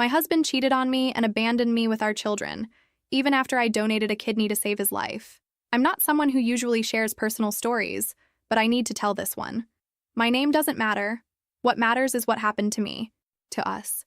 My husband cheated on me and abandoned me with our children, even after I donated a kidney to save his life. I'm not someone who usually shares personal stories, but I need to tell this one. My name doesn't matter. What matters is what happened to me, to us,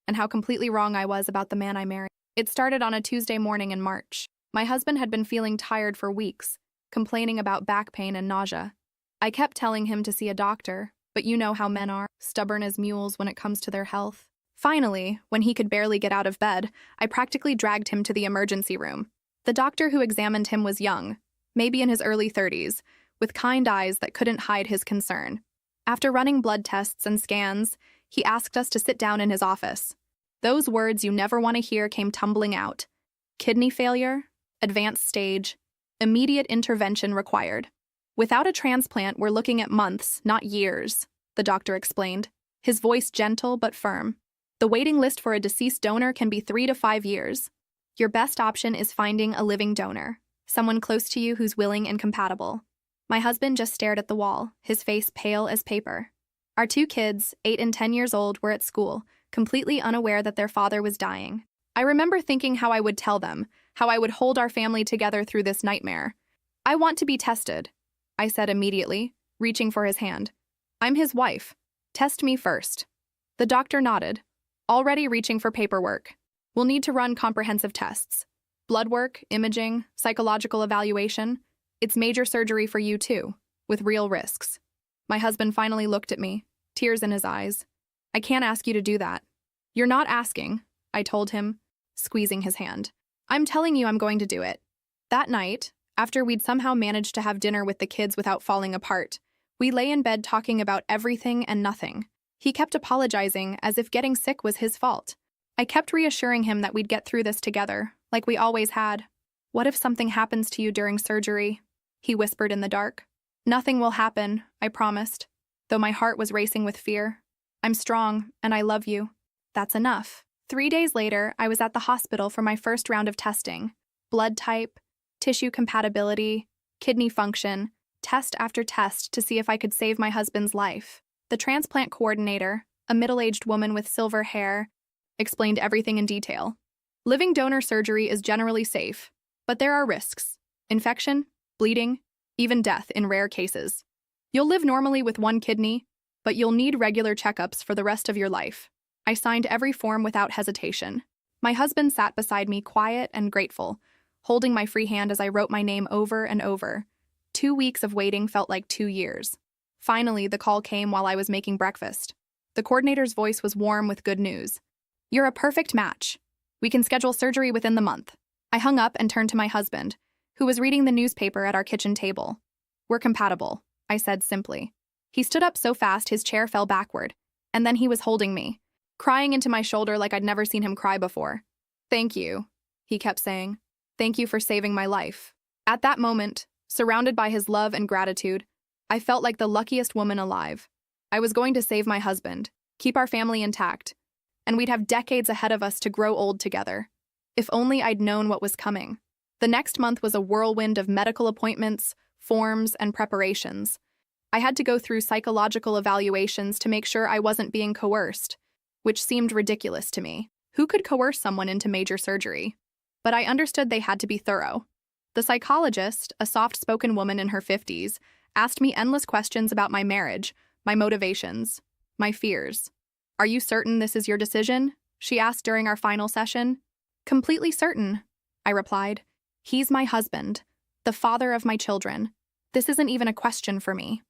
and how completely wrong I was about the man I married. It started on a Tuesday morning in March. My husband had been feeling tired for weeks, complaining about back pain and nausea. I kept telling him to see a doctor, but you know how men are, stubborn as mules when it comes to their health. Finally, when he could barely get out of bed, I practically dragged him to the emergency room. The doctor who examined him was young, maybe in his early 30s, with kind eyes that couldn't hide his concern. After running blood tests and scans, he asked us to sit down in his office. Those words you never want to hear came tumbling out. Kidney failure, advanced stage, immediate intervention required. Without a transplant, we're looking at months, not years, the doctor explained, his voice gentle but firm. The waiting list for a deceased donor can be 3 to 5 years. Your best option is finding a living donor, someone close to you who's willing and compatible. My husband just stared at the wall, his face pale as paper. Our 2 kids, 8 and 10 years old, were at school, completely unaware that their father was dying. I remember thinking how I would tell them, how I would hold our family together through this nightmare. I want to be tested, I said immediately, reaching for his hand. I'm his wife. Test me first. The doctor nodded, already reaching for paperwork. We'll need to run comprehensive tests. Blood work, imaging, psychological evaluation. It's major surgery for you too, with real risks. My husband finally looked at me, tears in his eyes. I can't ask you to do that. You're not asking, I told him, squeezing his hand. I'm telling you I'm going to do it. That night, after we'd somehow managed to have dinner with the kids without falling apart, we lay in bed talking about everything and nothing. He kept apologizing as if getting sick was his fault. I kept reassuring him that we'd get through this together, like we always had. What if something happens to you during surgery? He whispered in the dark. Nothing will happen, I promised, though my heart was racing with fear. I'm strong, and I love you. That's enough. 3 days later, I was at the hospital for my first round of testing. Blood type, tissue compatibility, kidney function, test after test to see if I could save my husband's life. The transplant coordinator, a middle-aged woman with silver hair, explained everything in detail. Living donor surgery is generally safe, but there are risks. Infection, bleeding, even death in rare cases. You'll live normally with 1 kidney, but you'll need regular checkups for the rest of your life. I signed every form without hesitation. My husband sat beside me, quiet and grateful, holding my free hand as I wrote my name over and over. 2 weeks of waiting felt like 2 years. Finally, the call came while I was making breakfast. The coordinator's voice was warm with good news. You're a perfect match. We can schedule surgery within the month. I hung up and turned to my husband, who was reading the newspaper at our kitchen table. We're compatible, I said simply. He stood up so fast his chair fell backward, and then he was holding me, crying into my shoulder like I'd never seen him cry before. Thank you, he kept saying. Thank you for saving my life. At that moment, surrounded by his love and gratitude, I felt like the luckiest woman alive. I was going to save my husband, keep our family intact, and we'd have decades ahead of us to grow old together. If only I'd known what was coming. The next month was a whirlwind of medical appointments, forms, and preparations. I had to go through psychological evaluations to make sure I wasn't being coerced, which seemed ridiculous to me. Who could coerce someone into major surgery? But I understood they had to be thorough. The psychologist, a soft-spoken woman in her 50s, asked me endless questions about my marriage, my motivations, my fears. Are you certain this is your decision? She asked during our final session. Completely certain, I replied. He's my husband, the father of my children. This isn't even a question for me.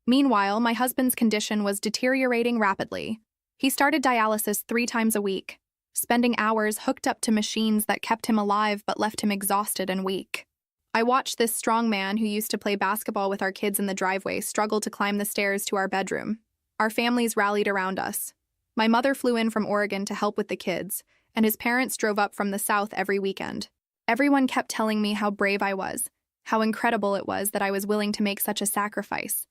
Meanwhile, my husband's condition was deteriorating rapidly. He started dialysis 3 times a week, spending hours hooked up to machines that kept him alive but left him exhausted and weak. I watched this strong man who used to play basketball with our kids in the driveway struggle to climb the stairs to our bedroom. Our families rallied around us. My mother flew in from Oregon to help with the kids, and his parents drove up from the South every weekend. Everyone kept telling me how brave I was, how incredible it was that I was willing to make such a sacrifice.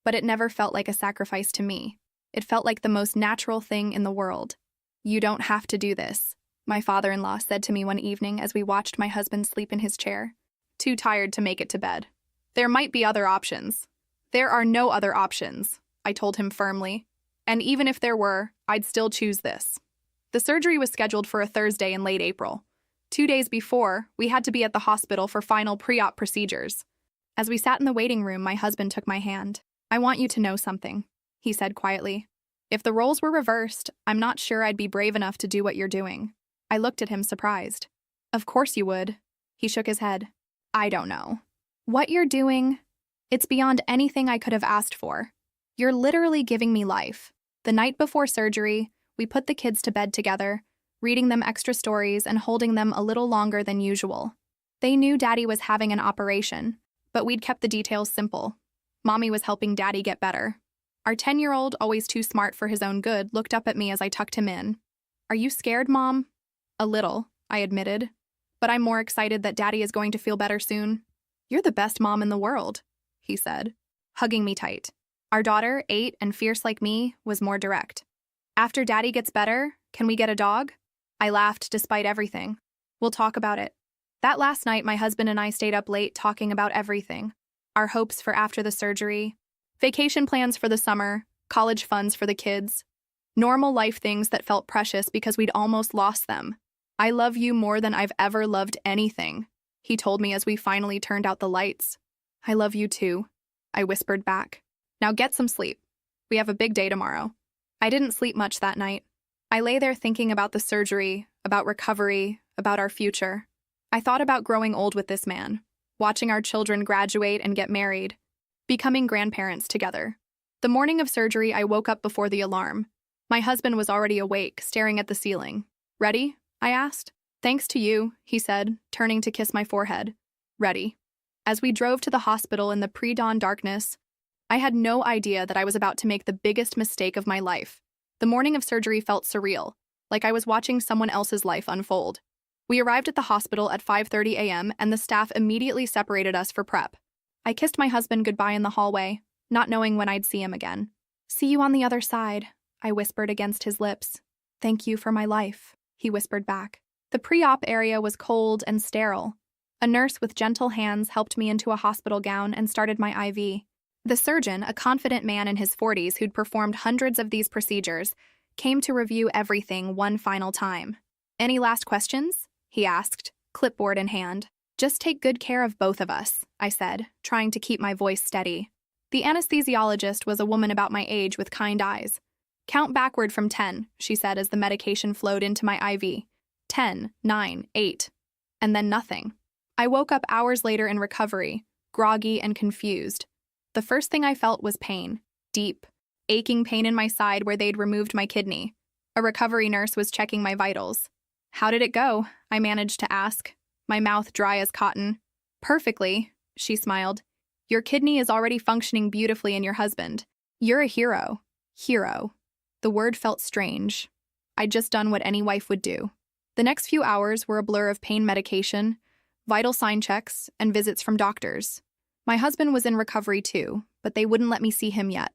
But it never felt like a sacrifice to me. It felt like the most natural thing in the world. You don't have to do this, my father-in-law said to me one evening as we watched my husband sleep in his chair, too tired to make it to bed. There might be other options. There are no other options, I told him firmly. And even if there were, I'd still choose this. The surgery was scheduled for a Thursday in late April. 2 days before, we had to be at the hospital for final pre-op procedures. As we sat in the waiting room, my husband took my hand. "I want you to know something," he said quietly. "If the roles were reversed, I'm not sure I'd be brave enough to do what you're doing." I looked at him surprised. "Of course you would." He shook his head. "I don't know. What you're doing, it's beyond anything I could have asked for. You're literally giving me life." The night before surgery, we put the kids to bed together, reading them extra stories and holding them a little longer than usual. They knew Daddy was having an operation, but we'd kept the details simple. Mommy was helping Daddy get better. Our 10-year-old, always too smart for his own good, looked up at me as I tucked him in. "Are you scared, Mom?" "A little," I admitted. "But I'm more excited that Daddy is going to feel better soon." "You're the best mom in the world," he said, hugging me tight. Our daughter, 8 and fierce like me, was more direct. "After Daddy gets better, can we get a dog?" I laughed despite everything. "We'll talk about it." That last night, my husband and I stayed up late talking about everything. Our hopes for after the surgery, vacation plans for the summer, college funds for the kids, normal life things that felt precious because we'd almost lost them. "I love you more than I've ever loved anything," he told me as we finally turned out the lights. "I love you too," I whispered back. "Now get some sleep. We have a big day tomorrow." I didn't sleep much that night. I lay there thinking about the surgery, about recovery, about our future. I thought about growing old with this man, watching our children graduate and get married, becoming grandparents together. The morning of surgery, I woke up before the alarm. My husband was already awake, staring at the ceiling. "Ready?" I asked. "Thanks to you," he said, turning to kiss my forehead. "Ready." As we drove to the hospital in the pre-dawn darkness, I had no idea that I was about to make the biggest mistake of my life. The morning of surgery felt surreal, like I was watching someone else's life unfold. We arrived at the hospital at 5:30 a.m. and the staff immediately separated us for prep. I kissed my husband goodbye in the hallway, not knowing when I'd see him again. "See you on the other side," I whispered against his lips. "Thank you for my life," he whispered back. The pre-op area was cold and sterile. A nurse with gentle hands helped me into a hospital gown and started my IV. The surgeon, a confident man in his 40s who'd performed hundreds of these procedures, came to review everything one final time. "Any last questions?" he asked, clipboard in hand. "Just take good care of both of us," I said, trying to keep my voice steady. The anesthesiologist was a woman about my age with kind eyes. "Count backward from 10, she said as the medication flowed into my IV. 10, 9, 8. And then nothing. I woke up hours later in recovery, groggy and confused. The first thing I felt was pain, deep, aching pain in my side where they'd removed my kidney. A recovery nurse was checking my vitals. "How did it go?" I managed to ask, my mouth dry as cotton. "Perfectly," she smiled. "Your kidney is already functioning beautifully in your husband. You're a hero." Hero. The word felt strange. I'd just done what any wife would do. The next few hours were a blur of pain medication, vital sign checks, and visits from doctors. My husband was in recovery too, but they wouldn't let me see him yet.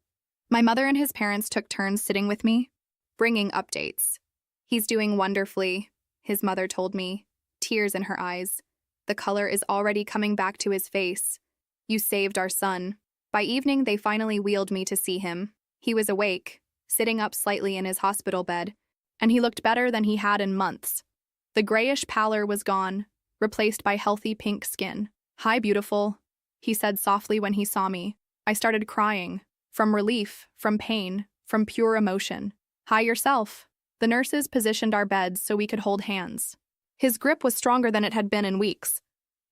My mother and his parents took turns sitting with me, bringing updates. "He's doing wonderfully," his mother told me, tears in her eyes. "The color is already coming back to his face. You saved our son." By evening, they finally wheeled me to see him. He was awake, sitting up slightly in his hospital bed, and he looked better than he had in months. The grayish pallor was gone, replaced by healthy pink skin. "Hi, beautiful," he said softly when he saw me. I started crying, from relief, from pain, from pure emotion. "Hi yourself." The nurses positioned our beds so we could hold hands. His grip was stronger than it had been in weeks.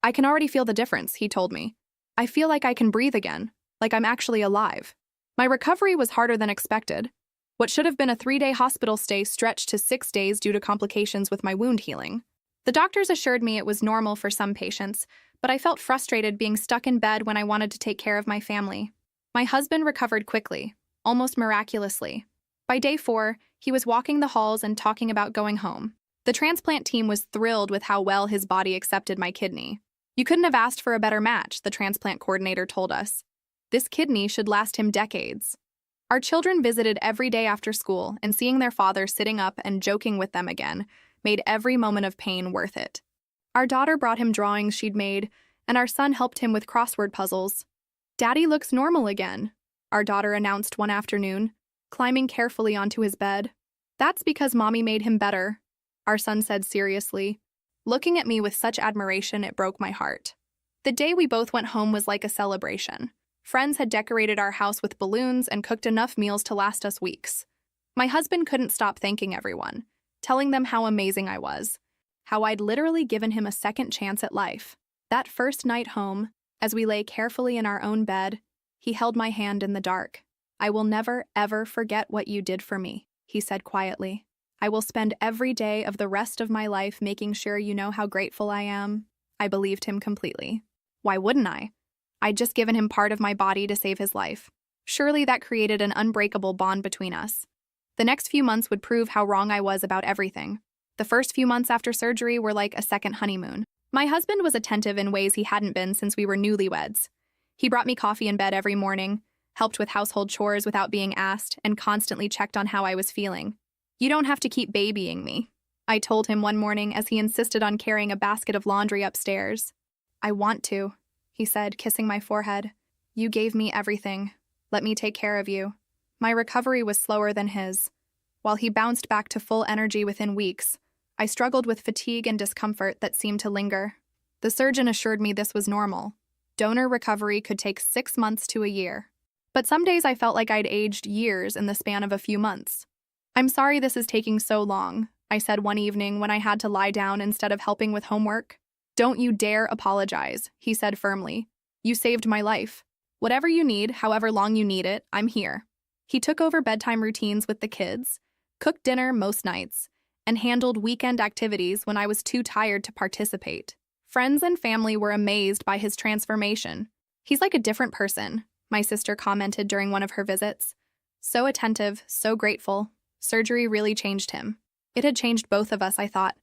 "I can already feel the difference," he told me. "I feel like I can breathe again, like I'm actually alive." My recovery was harder than expected. What should have been a 3-day hospital stay stretched to 6 days due to complications with my wound healing. The doctors assured me it was normal for some patients, but I felt frustrated being stuck in bed when I wanted to take care of my family. My husband recovered quickly, almost miraculously. By day 4, he was walking the halls and talking about going home. The transplant team was thrilled with how well his body accepted my kidney. "You couldn't have asked for a better match," the transplant coordinator told us. "This kidney should last him decades." Our children visited every day after school, and seeing their father sitting up and joking with them again made every moment of pain worth it. Our daughter brought him drawings she'd made, and our son helped him with crossword puzzles. "Daddy looks normal again," our daughter announced one afternoon, climbing carefully onto his bed. That's because Mommy made him better, our son said seriously. Looking at me with such admiration, it broke my heart. The day we both went home was like a celebration. Friends had decorated our house with balloons and cooked enough meals to last us weeks. My husband couldn't stop thanking everyone, telling them how amazing I was, how I'd literally given him a second chance at life. That first night home, as we lay carefully in our own bed, he held my hand in the dark. "I will never, ever forget what you did for me," he said quietly. "I will spend every day of the rest of my life making sure you know how grateful I am." I believed him completely. Why wouldn't I? I'd just given him part of my body to save his life. Surely that created an unbreakable bond between us. The next few months would prove how wrong I was about everything. The first few months after surgery were like a second honeymoon. My husband was attentive in ways he hadn't been since we were newlyweds. He brought me coffee in bed every morning, helped with household chores without being asked, and constantly checked on how I was feeling. "You don't have to keep babying me," I told him one morning as he insisted on carrying a basket of laundry upstairs. "I want to," he said, kissing my forehead. "You gave me everything. Let me take care of you." My recovery was slower than his. While he bounced back to full energy within weeks, I struggled with fatigue and discomfort that seemed to linger. The surgeon assured me this was normal. Donor recovery could take 6 months to a year. But some days I felt like I'd aged years in the span of a few months. "I'm sorry this is taking so long," I said one evening when I had to lie down instead of helping with homework. "Don't you dare apologize," he said firmly. "You saved my life. Whatever you need, however long you need it, I'm here." He took over bedtime routines with the kids, cooked dinner most nights, and handled weekend activities when I was too tired to participate. Friends and family were amazed by his transformation. "He's like a different person," my sister commented during one of her visits. "So attentive, so grateful. Surgery really changed him." It had changed both of us, I thought.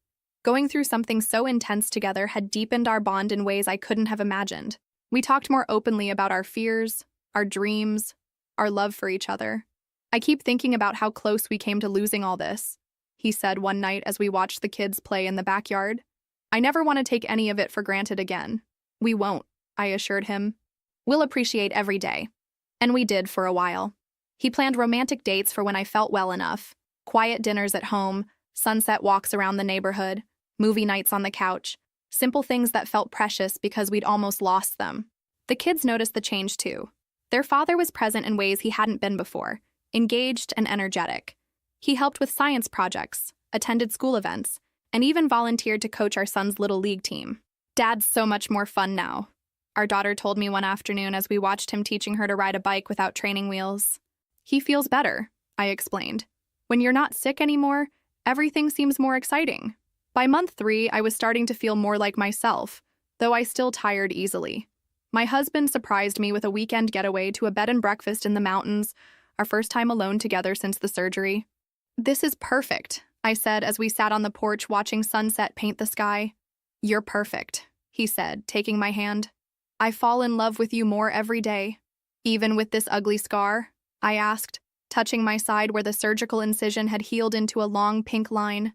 Going through something so intense together had deepened our bond in ways I couldn't have imagined. We talked more openly about our fears, our dreams, our love for each other. "I keep thinking about how close we came to losing all this," he said one night as we watched the kids play in the backyard. "I never want to take any of it for granted again." "We won't," I assured him. "We'll appreciate every day." And we did for a while. He planned romantic dates for when I felt well enough, quiet dinners at home, sunset walks around the neighborhood, movie nights on the couch, simple things that felt precious because we'd almost lost them. The kids noticed the change too. Their father was present in ways he hadn't been before, engaged and energetic. He helped with science projects, attended school events, and even volunteered to coach our son's little league team. "Dad's so much more fun now," our daughter told me one afternoon as we watched him teaching her to ride a bike without training wheels. "He feels better," I explained. "When you're not sick anymore, everything seems more exciting." By month 3, I was starting to feel more like myself, though I still tired easily. My husband surprised me with a weekend getaway to a bed and breakfast in the mountains, our first time alone together since the surgery. "This is perfect," I said as we sat on the porch watching sunset paint the sky. "You're perfect," he said, taking my hand. "I fall in love with you more every day." "Even with this ugly scar?" I asked, touching my side where the surgical incision had healed into a long pink line.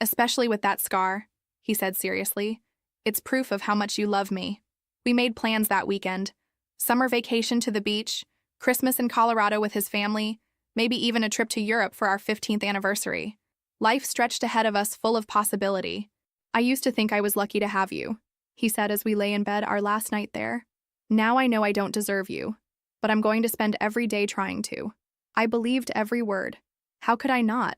"Especially with that scar," he said seriously. "It's proof of how much you love me." We made plans that weekend. Summer vacation to the beach, Christmas in Colorado with his family, maybe even a trip to Europe for our 15th anniversary. Life stretched ahead of us full of possibility. "I used to think I was lucky to have you," he said as we lay in bed our last night there. "Now I know I don't deserve you, but I'm going to spend every day trying to." I believed every word. How could I not?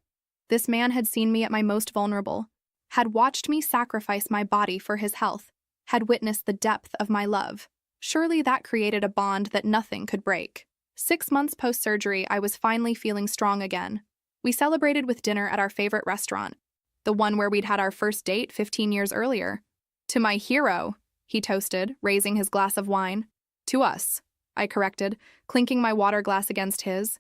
This man had seen me at my most vulnerable, had watched me sacrifice my body for his health, had witnessed the depth of my love. Surely that created a bond that nothing could break. 6 months post-surgery, I was finally feeling strong again. We celebrated with dinner at our favorite restaurant, the one where we'd had our first date 15 years earlier. "To my hero," he toasted, raising his glass of wine. "To us," I corrected, clinking my water glass against his.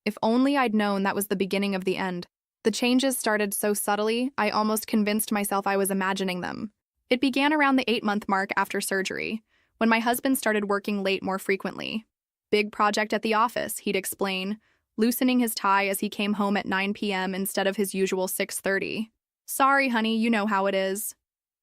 If only I'd known that was the beginning of the end. The changes started so subtly, I almost convinced myself I was imagining them. It began around the 8-month mark after surgery, when my husband started working late more frequently. "Big project at the office," he'd explain, loosening his tie as he came home at 9 p.m. instead of his usual 6:30. "Sorry, honey, you know how it is."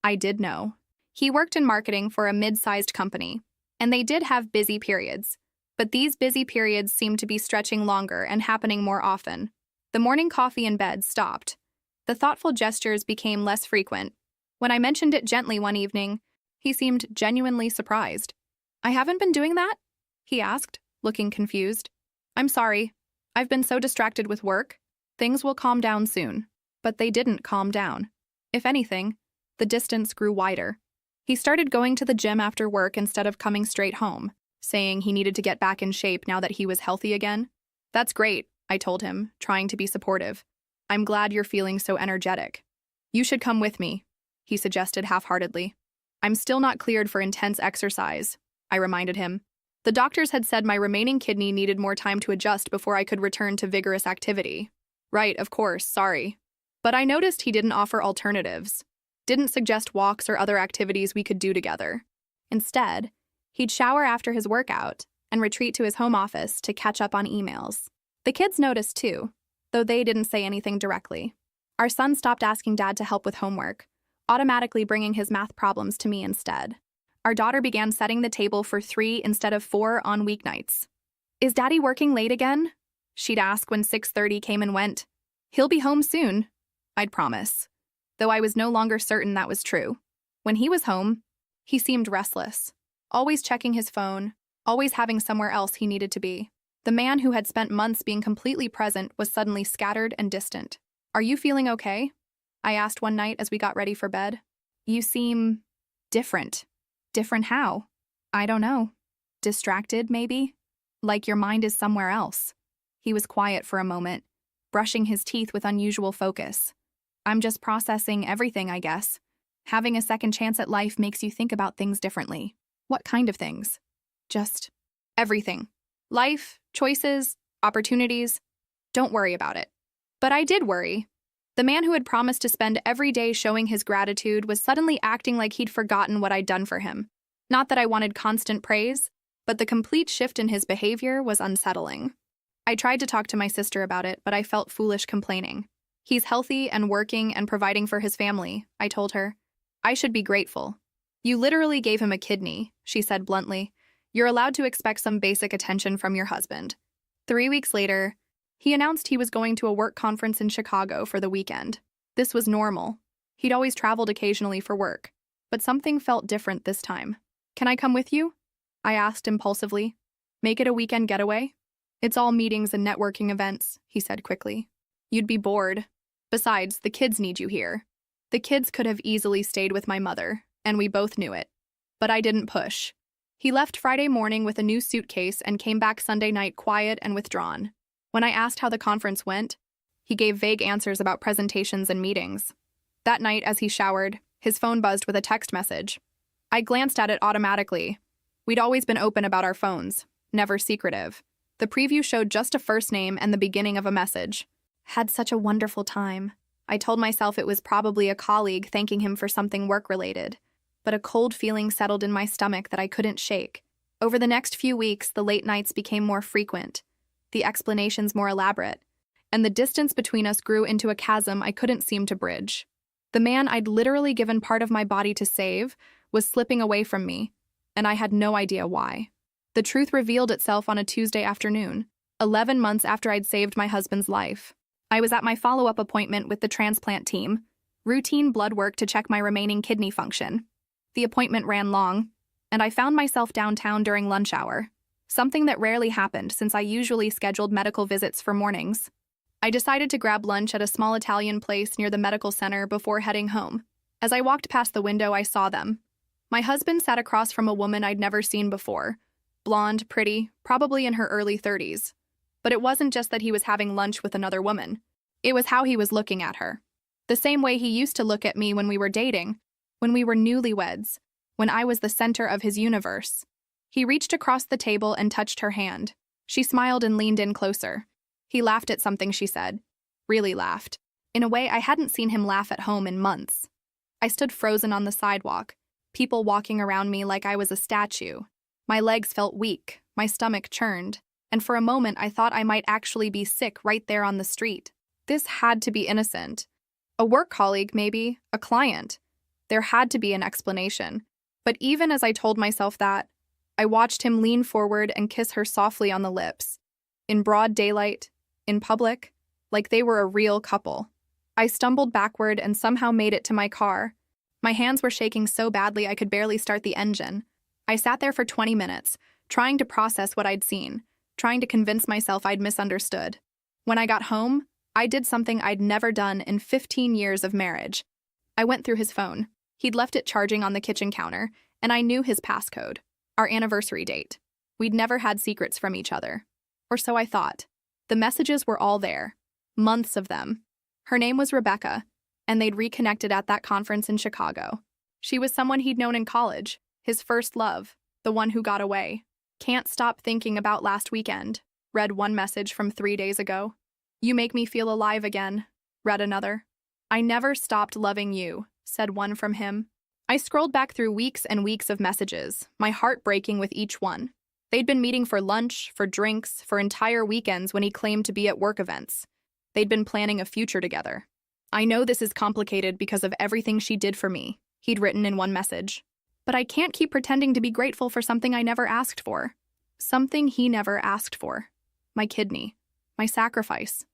I did know. He worked in marketing for a mid-sized company, and they did have busy periods. But these busy periods seemed to be stretching longer and happening more often. The morning coffee in bed stopped. The thoughtful gestures became less frequent. When I mentioned it gently one evening, he seemed genuinely surprised. "I haven't been doing that?" he asked, looking confused. "I'm sorry. I've been so distracted with work. Things will calm down soon." But they didn't calm down. If anything, the distance grew wider. He started going to the gym after work instead of coming straight home, saying he needed to get back in shape now that he was healthy again. "That's great," I told him, trying to be supportive. "I'm glad you're feeling so energetic." "You should come with me," he suggested half-heartedly. "I'm still not cleared for intense exercise," I reminded him. The doctors had said my remaining kidney needed more time to adjust before I could return to vigorous activity. Right, of course, sorry. But I noticed he didn't offer alternatives, didn't suggest walks or other activities we could do together. Instead, he'd shower after his workout and retreat to his home office to catch up on emails. The kids noticed too, though they didn't say anything directly. Our son stopped asking Dad to help with homework, automatically bringing his math problems to me instead. Our daughter began setting the table for 3 instead of 4 on weeknights. "Is Daddy working late again?" she'd ask when 6:30 came and went. "He'll be home soon," I'd promise, though I was no longer certain that was true. When he was home, he seemed restless, always checking his phone, always having somewhere else he needed to be. The man who had spent months being completely present was suddenly scattered and distant. "Are you feeling okay?" I asked one night as we got ready for bed. "You seem different." "Different how?" "I don't know. Distracted, maybe? Like your mind is somewhere else." He was quiet for a moment, brushing his teeth with unusual focus. "I'm just processing everything, I guess. Having a second chance at life makes you think about things differently." "What kind of things?" "Just everything. Life, choices, opportunities. Don't worry about it." But I did worry. The man who had promised to spend every day showing his gratitude was suddenly acting like he'd forgotten what I'd done for him. Not that I wanted constant praise, but the complete shift in his behavior was unsettling. I tried to talk to my sister about it, but I felt foolish complaining. "He's healthy and working and providing for his family," I told her. "I should be grateful." "You literally gave him a kidney," she said bluntly. "You're allowed to expect some basic attention from your husband." 3 weeks later, he announced he was going to a work conference in Chicago for the weekend. This was normal. He'd always traveled occasionally for work, but something felt different this time. "Can I come with you?" I asked impulsively. "Make it a weekend getaway?" "It's all meetings and networking events," he said quickly. "You'd be bored. Besides, the kids need you here." The kids could have easily stayed with my mother, and we both knew it. But I didn't push. He left Friday morning with a new suitcase and came back Sunday night quiet and withdrawn. When I asked how the conference went, he gave vague answers about presentations and meetings. That night, as he showered, his phone buzzed with a text message. I glanced at it automatically. We'd always been open about our phones, never secretive. The preview showed just a first name and the beginning of a message. "Had such a wonderful time." I told myself it was probably a colleague thanking him for something work-related, but a cold feeling settled in my stomach that I couldn't shake. Over the next few weeks, the late nights became more frequent, the explanations more elaborate, and the distance between us grew into a chasm I couldn't seem to bridge. The man I'd literally given part of my body to save was slipping away from me, and I had no idea why. The truth revealed itself on a Tuesday afternoon, 11 months after I'd saved my husband's life. I was at my follow-up appointment with the transplant team, routine blood work to check my remaining kidney function. The appointment ran long, and I found myself downtown during lunch hour, something that rarely happened since I usually scheduled medical visits for mornings. I decided to grab lunch at a small Italian place near the medical center before heading home. As I walked past the window, I saw them. My husband sat across from a woman I'd never seen before, blonde, pretty, probably in her early 30s. But it wasn't just that he was having lunch with another woman. It was how he was looking at her. The same way he used to look at me when we were dating, when we were newlyweds, when I was the center of his universe. He reached across the table and touched her hand. She smiled and leaned in closer. He laughed at something she said. Really laughed. In a way I hadn't seen him laugh at home in months. I stood frozen on the sidewalk, people walking around me like I was a statue. My legs felt weak, my stomach churned, and for a moment I thought I might actually be sick right there on the street. This had to be innocent. A work colleague, maybe, a client. There had to be an explanation. But even as I told myself that, I watched him lean forward and kiss her softly on the lips. In broad daylight, in public, like they were a real couple. I stumbled backward and somehow made it to my car. My hands were shaking so badly I could barely start the engine. I sat there for 20 minutes, trying to process what I'd seen, trying to convince myself I'd misunderstood. When I got home, I did something I'd never done in 15 years of marriage. I went through his phone. He'd left it charging on the kitchen counter, and I knew his passcode, our anniversary date. We'd never had secrets from each other. Or so I thought. The messages were all there. Months of them. Her name was Rebecca, and they'd reconnected at that conference in Chicago. She was someone he'd known in college, his first love, the one who got away. Can't stop thinking about last weekend, read one message from 3 days ago. You make me feel alive again, read another. I never stopped loving you, said one from him. I scrolled back through weeks and weeks of messages, my heart breaking with each one. They'd been meeting for lunch, for drinks, for entire weekends when he claimed to be at work events. They'd been planning a future together. I know this is complicated because of everything she did for me, he'd written in one message. But I can't keep pretending to be grateful for something I never asked for. Something he never asked for. My kidney. My sacrifice.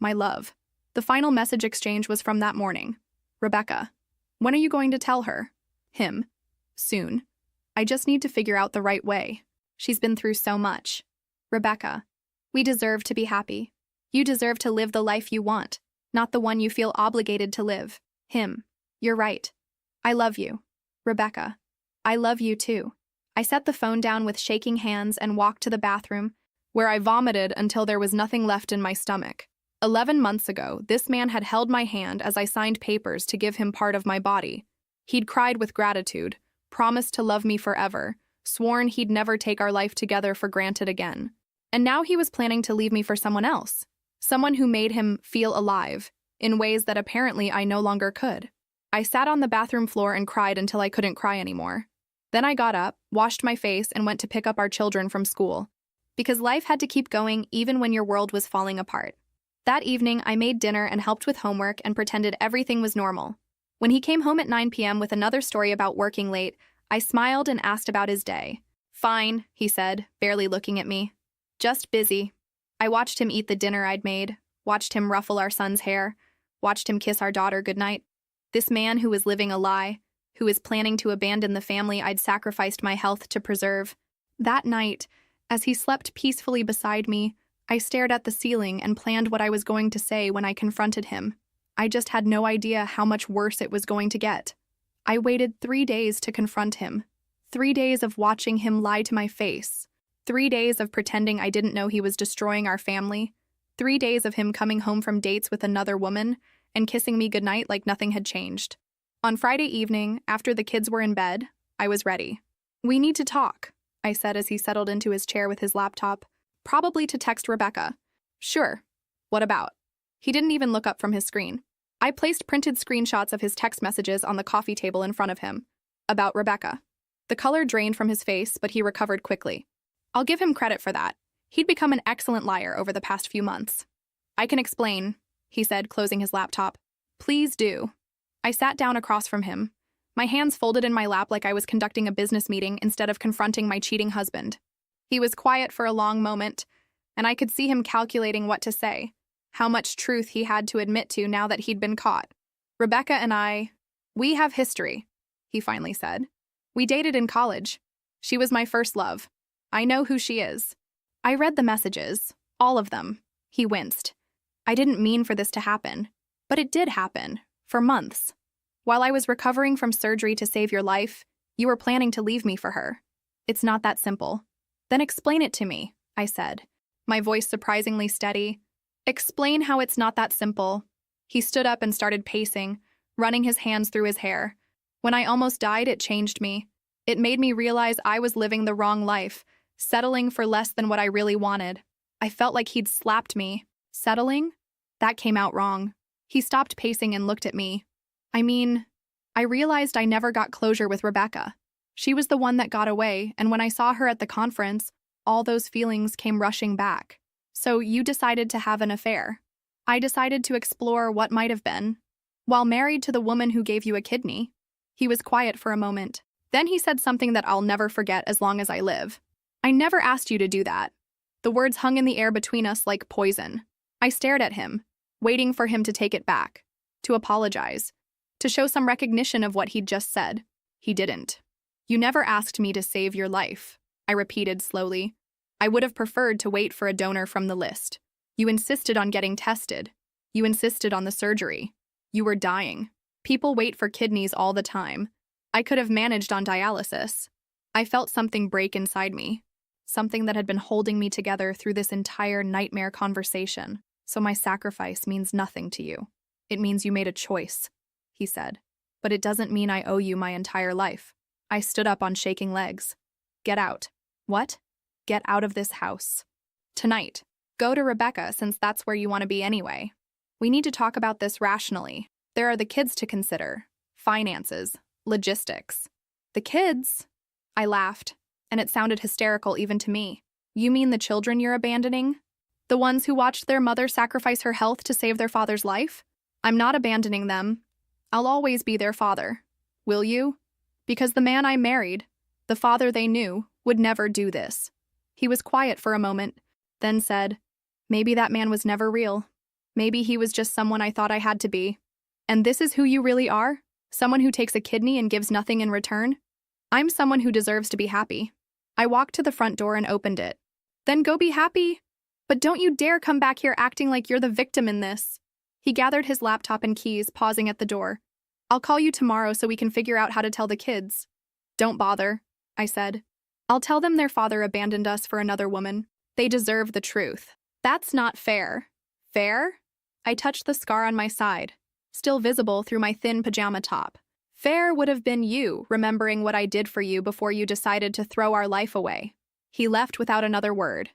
My love. The final message exchange was from that morning. Rebecca. When are you going to tell her? Him. Soon. I just need to figure out the right way. She's been through so much. Rebecca. We deserve to be happy. You deserve to live the life you want, not the one you feel obligated to live. Him. You're right. I love you. Rebecca. I love you too. I set the phone down with shaking hands and walked to the bathroom, where I vomited until there was nothing left in my stomach. 11 months ago, this man had held my hand as I signed papers to give him part of my body. He'd cried with gratitude, promised to love me forever, sworn he'd never take our life together for granted again. And now he was planning to leave me for someone else, someone who made him feel alive, in ways that apparently I no longer could. I sat on the bathroom floor and cried until I couldn't cry anymore. Then I got up, washed my face, and went to pick up our children from school. Because life had to keep going even when your world was falling apart. That evening, I made dinner and helped with homework and pretended everything was normal. When he came home at 9 p.m. with another story about working late, I smiled and asked about his day. Fine, he said, barely looking at me. Just busy. I watched him eat the dinner I'd made, watched him ruffle our son's hair, watched him kiss our daughter goodnight. This man who was living a lie, who was planning to abandon the family I'd sacrificed my health to preserve. That night, as he slept peacefully beside me, I stared at the ceiling and planned what I was going to say when I confronted him. I just had no idea how much worse it was going to get. I waited 3 days to confront him. 3 days of watching him lie to my face. 3 days of pretending I didn't know he was destroying our family. 3 days of him coming home from dates with another woman and kissing me goodnight like nothing had changed. On Friday evening, after the kids were in bed, I was ready. We need to talk, I said as he settled into his chair with his laptop. Probably to text Rebecca. Sure. What about? He didn't even look up from his screen. I placed printed screenshots of his text messages on the coffee table in front of him. About Rebecca. The color drained from his face, but he recovered quickly. I'll give him credit for that. He'd become an excellent liar over the past few months. I can explain, he said, closing his laptop. Please do. I sat down across from him, my hands folded in my lap like I was conducting a business meeting instead of confronting my cheating husband. He was quiet for a long moment, and I could see him calculating what to say, how much truth he had to admit to now that he'd been caught. Rebecca and we have history, he finally said. We dated in college. She was my first love. I know who she is. I read the messages, all of them. He winced. I didn't mean for this to happen, but it did happen, for months. While I was recovering from surgery to save your life, you were planning to leave me for her. It's not that simple. Then explain it to me, I said, my voice surprisingly steady. Explain how it's not that simple. He stood up and started pacing, running his hands through his hair. When I almost died, it changed me. It made me realize I was living the wrong life, settling for less than what I really wanted. I felt like he'd slapped me. Settling? That came out wrong. He stopped pacing and looked at me. I realized I never got closure with Rebecca. She was the one that got away, and when I saw her at the conference, all those feelings came rushing back. So you decided to have an affair. I decided to explore what might have been, while married to the woman who gave you a kidney. He was quiet for a moment. Then he said something that I'll never forget as long as I live. I never asked you to do that. The words hung in the air between us like poison. I stared at him, waiting for him to take it back, to apologize, to show some recognition of what he'd just said. He didn't. You never asked me to save your life, I repeated slowly. I would have preferred to wait for a donor from the list. You insisted on getting tested. You insisted on the surgery. You were dying. People wait for kidneys all the time. I could have managed on dialysis. I felt something break inside me, something that had been holding me together through this entire nightmare conversation. So my sacrifice means nothing to you. It means you made a choice, he said. But it doesn't mean I owe you my entire life. I stood up on shaking legs. Get out. What? Get out of this house. Tonight. Go to Rebecca, since that's where you want to be anyway. We need to talk about this rationally. There are the kids to consider. Finances. Logistics. The kids? I laughed, and it sounded hysterical even to me. You mean the children you're abandoning? The ones who watched their mother sacrifice her health to save their father's life? I'm not abandoning them. I'll always be their father. Will you? Because the man I married, the father they knew, would never do this. He was quiet for a moment, then said, maybe that man was never real. Maybe he was just someone I thought I had to be. And this is who you really are? Someone who takes a kidney and gives nothing in return? I'm someone who deserves to be happy. I walked to the front door and opened it. Then go be happy. But don't you dare come back here acting like you're the victim in this. He gathered his laptop and keys, pausing at the door. I'll call you tomorrow so we can figure out how to tell the kids. Don't bother, I said. I'll tell them their father abandoned us for another woman. They deserve the truth. That's not fair. Fair? I touched the scar on my side, still visible through my thin pajama top. Fair would have been you, remembering what I did for you before you decided to throw our life away. He left without another word.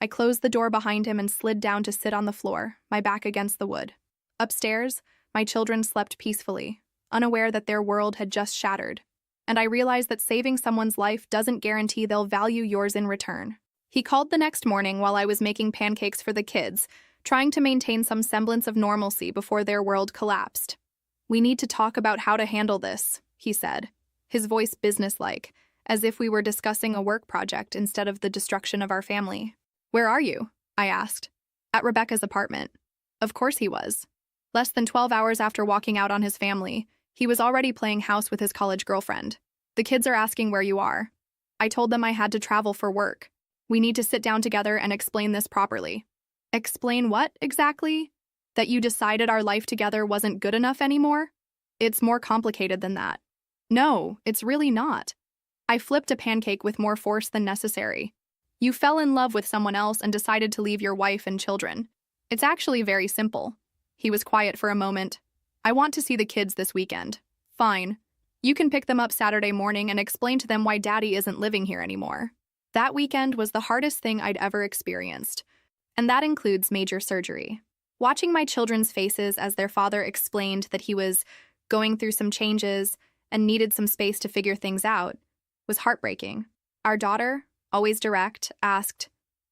I closed the door behind him and slid down to sit on the floor, my back against the wood. Upstairs, my children slept peacefully, unaware that their world had just shattered. And I realized that saving someone's life doesn't guarantee they'll value yours in return. He called the next morning while I was making pancakes for the kids, trying to maintain some semblance of normalcy before their world collapsed. We need to talk about how to handle this, he said, his voice businesslike, as if we were discussing a work project instead of the destruction of our family. Where are you? I asked. At Rebecca's apartment. Of course he was. Less than 12 hours after walking out on his family, he was already playing house with his college girlfriend. The kids are asking where you are. I told them I had to travel for work. We need to sit down together and explain this properly. Explain what, exactly? That you decided our life together wasn't good enough anymore? It's more complicated than that. No, it's really not. I flipped a pancake with more force than necessary. You fell in love with someone else and decided to leave your wife and children. It's actually very simple. He was quiet for a moment. I want to see the kids this weekend. Fine. You can pick them up Saturday morning and explain to them why Daddy isn't living here anymore. That weekend was the hardest thing I'd ever experienced, and that includes major surgery. Watching my children's faces as their father explained that he was going through some changes and needed some space to figure things out was heartbreaking. Our daughter, always direct, asked,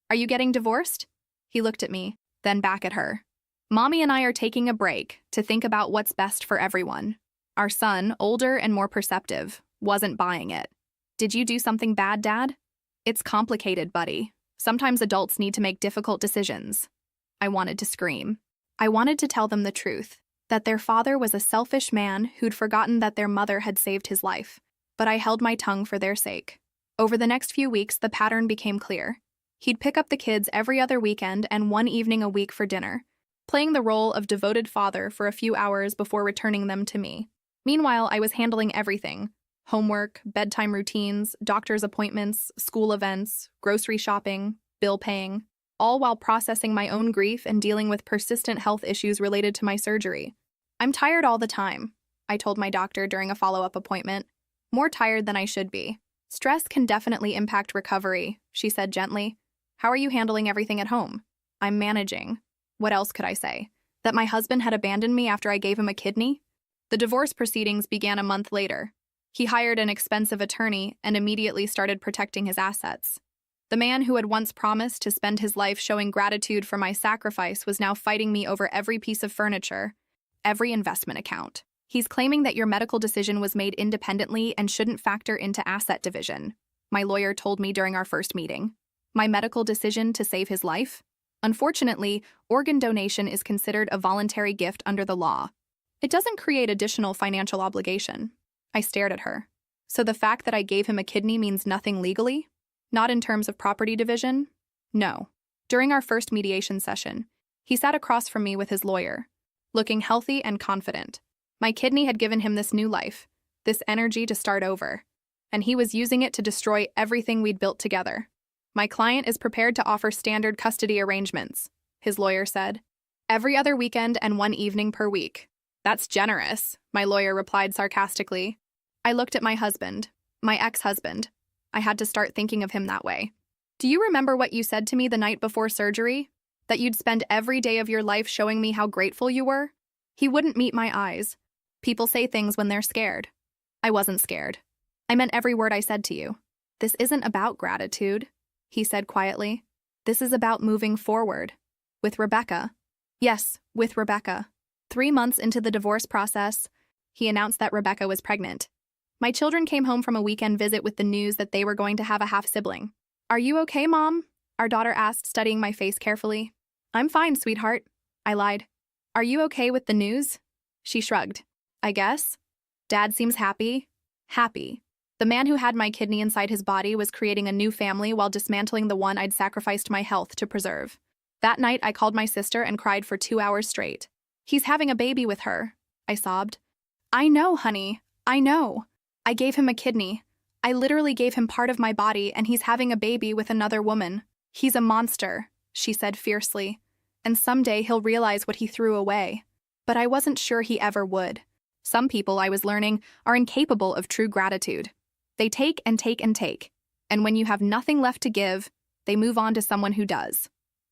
"Are you getting divorced?" He looked at me, then back at her. Mommy and I are taking a break to think about what's best for everyone. Our son, older and more perceptive, wasn't buying it. Did you do something bad, Dad? It's complicated, buddy. Sometimes adults need to make difficult decisions. I wanted to scream. I wanted to tell them the truth, that their father was a selfish man who'd forgotten that their mother had saved his life. But I held my tongue for their sake. Over the next few weeks, the pattern became clear. He'd pick up the kids every other weekend and one evening a week for dinner, playing the role of devoted father for a few hours before returning them to me. Meanwhile, I was handling everything: homework, bedtime routines, doctor's appointments, school events, grocery shopping, bill paying, all while processing my own grief and dealing with persistent health issues related to my surgery. I'm tired all the time, I told my doctor during a follow-up appointment. More tired than I should be. Stress can definitely impact recovery, she said gently. How are you handling everything at home? I'm managing. What else could I say? That my husband had abandoned me after I gave him a kidney? The divorce proceedings began a month later. He hired an expensive attorney and immediately started protecting his assets. The man who had once promised to spend his life showing gratitude for my sacrifice was now fighting me over every piece of furniture, every investment account. He's claiming that your medical decision was made independently and shouldn't factor into asset division, my lawyer told me during our first meeting. My medical decision to save his life? Unfortunately, organ donation is considered a voluntary gift under the law. It doesn't create additional financial obligation. I stared at her. So the fact that I gave him a kidney means nothing legally? Not in terms of property division? No. During our first mediation session, he sat across from me with his lawyer, looking healthy and confident. My kidney had given him this new life, this energy to start over, and he was using it to destroy everything we'd built together. My client is prepared to offer standard custody arrangements, his lawyer said. Every other weekend and 1 evening per week. That's generous, my lawyer replied sarcastically. I looked at my husband, my ex-husband. I had to start thinking of him that way. Do you remember what you said to me the night before surgery? That you'd spend every day of your life showing me how grateful you were? He wouldn't meet my eyes. People say things when they're scared. I wasn't scared. I meant every word I said to you. This isn't about gratitude, he said quietly. This is about moving forward. With Rebecca. Yes, with Rebecca. 3 months into the divorce process, he announced that Rebecca was pregnant. My children came home from a weekend visit with the news that they were going to have a half-sibling. Are you okay, Mom? Our daughter asked, studying my face carefully. I'm fine, sweetheart, I lied. Are you okay with the news? She shrugged. I guess. Dad seems happy. Happy. The man who had my kidney inside his body was creating a new family while dismantling the one I'd sacrificed my health to preserve. That night, I called my sister and cried for 2 hours straight. He's having a baby with her, I sobbed. I know, honey. I know. I gave him a kidney. I literally gave him part of my body, and he's having a baby with another woman. He's a monster, she said fiercely. And someday he'll realize what he threw away. But I wasn't sure he ever would. Some people, I was learning, are incapable of true gratitude. They take and take and take. And when you have nothing left to give, they move on to someone who does.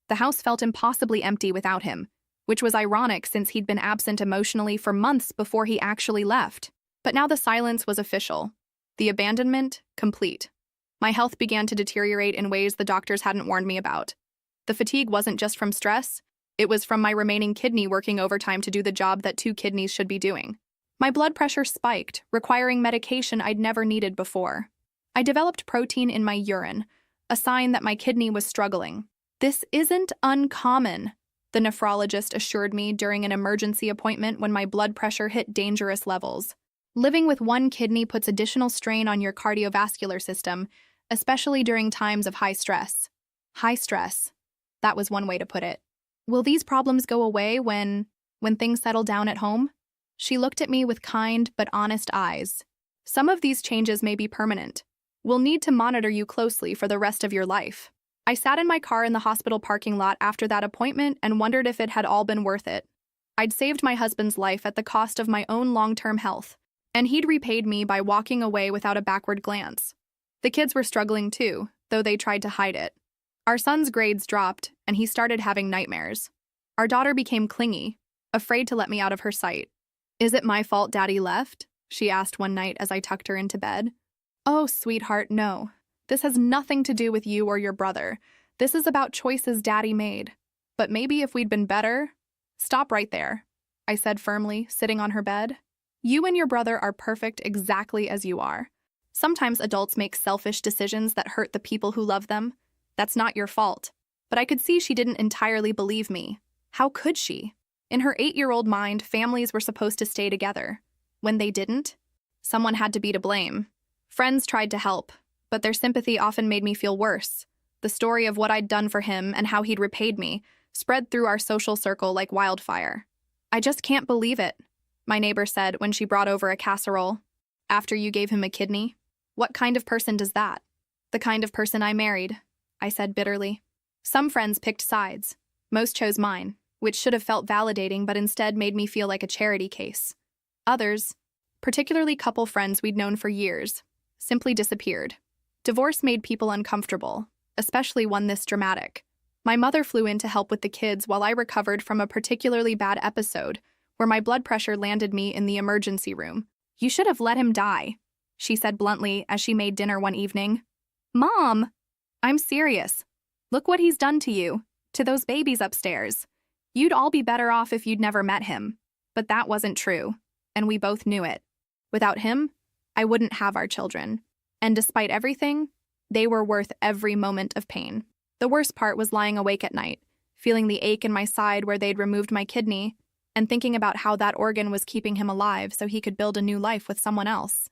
The house felt impossibly empty without him, which was ironic since he'd been absent emotionally for months before he actually left. But now the silence was official. The abandonment, complete. My health began to deteriorate in ways the doctors hadn't warned me about. The fatigue wasn't just from stress, it was from my remaining kidney working overtime to do the job that 2 kidneys should be doing. My blood pressure spiked, requiring medication I'd never needed before. I developed protein in my urine, a sign that my kidney was struggling. This isn't uncommon, the nephrologist assured me during an emergency appointment when my blood pressure hit dangerous levels. Living with 1 kidney puts additional strain on your cardiovascular system, especially during times of high stress. High stress. That was one way to put it. Will these problems go away when things settle down at home? She looked at me with kind but honest eyes. Some of these changes may be permanent. We'll need to monitor you closely for the rest of your life. I sat in my car in the hospital parking lot after that appointment and wondered if it had all been worth it. I'd saved my husband's life at the cost of my own long-term health, and he'd repaid me by walking away without a backward glance. The kids were struggling too, though they tried to hide it. Our son's grades dropped, and he started having nightmares. Our daughter became clingy, afraid to let me out of her sight. Is it my fault Daddy left? She asked one night as I tucked her into bed. Oh, sweetheart, no. This has nothing to do with you or your brother. This is about choices Daddy made. But maybe if we'd been better... Stop right there, I said firmly, sitting on her bed. You and your brother are perfect exactly as you are. Sometimes adults make selfish decisions that hurt the people who love them. That's not your fault. But I could see she didn't entirely believe me. How could she? In her 8-year-old mind, families were supposed to stay together. When they didn't, someone had to be to blame. Friends tried to help, but their sympathy often made me feel worse. The story of what I'd done for him and how he'd repaid me spread through our social circle like wildfire. I just can't believe it, my neighbor said when she brought over a casserole. After you gave him a kidney? What kind of person does that? The kind of person I married, I said bitterly. Some friends picked sides. Most chose mine, which should have felt validating but instead made me feel like a charity case. Others, particularly couple friends we'd known for years, simply disappeared. Divorce made people uncomfortable, especially one this dramatic. My mother flew in to help with the kids while I recovered from a particularly bad episode where my blood pressure landed me in the emergency room. You should have let him die, she said bluntly as she made dinner one evening. Mom! I'm serious. Look what he's done to you, to those babies upstairs. You'd all be better off if you'd never met him. But that wasn't true, and we both knew it. Without him, I wouldn't have our children. And despite everything, they were worth every moment of pain. The worst part was lying awake at night, feeling the ache in my side where they'd removed my kidney, and thinking about how that organ was keeping him alive so he could build a new life with someone else.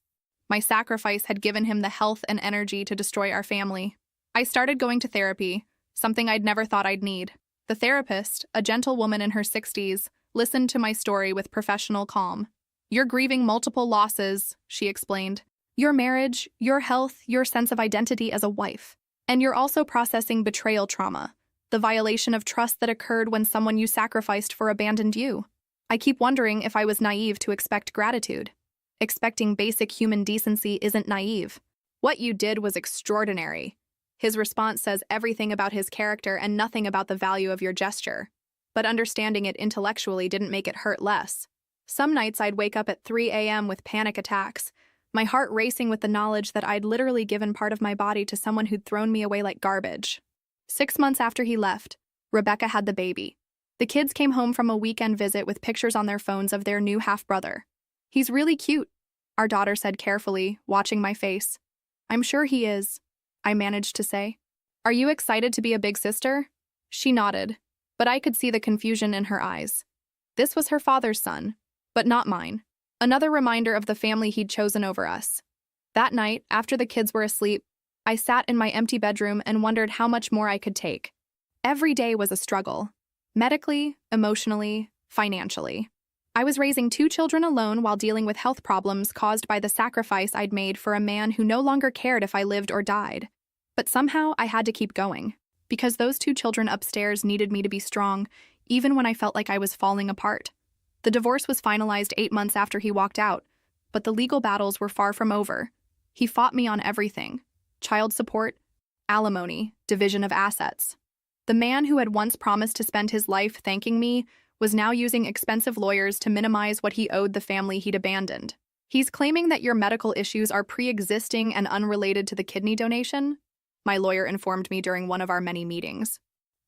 My sacrifice had given him the health and energy to destroy our family. I started going to therapy, something I'd never thought I'd need. The therapist, a gentle woman in her 60s, listened to my story with professional calm. "You're grieving multiple losses," she explained. "Your marriage, your health, your sense of identity as a wife. And you're also processing betrayal trauma, the violation of trust that occurred when someone you sacrificed for abandoned you. I keep wondering if I was naive to expect gratitude. Expecting basic human decency isn't naive. What you did was extraordinary." His response says everything about his character and nothing about the value of your gesture. But understanding it intellectually didn't make it hurt less. Some nights I'd wake up at 3 a.m. with panic attacks, my heart racing with the knowledge that I'd literally given part of my body to someone who'd thrown me away like garbage. 6 months after he left, Rebecca had the baby. The kids came home from a weekend visit with pictures on their phones of their new half-brother. "He's really cute," our daughter said carefully, watching my face. "I'm sure he is," I managed to say. "Are you excited to be a big sister?" She nodded, but I could see the confusion in her eyes. This was her father's son, but not mine. Another reminder of the family he'd chosen over us. That night, after the kids were asleep, I sat in my empty bedroom and wondered how much more I could take. Every day was a struggle. Medically, emotionally, financially. I was raising 2 children alone while dealing with health problems caused by the sacrifice I'd made for a man who no longer cared if I lived or died. But somehow I had to keep going, because those 2 children upstairs needed me to be strong, even when I felt like I was falling apart. The divorce was finalized 8 months after he walked out, but the legal battles were far from over. He fought me on everything: child support, alimony, division of assets. The man who had once promised to spend his life thanking me was now using expensive lawyers to minimize what he owed the family he'd abandoned. "He's claiming that your medical issues are pre-existing and unrelated to the kidney donation," my lawyer informed me during one of our many meetings.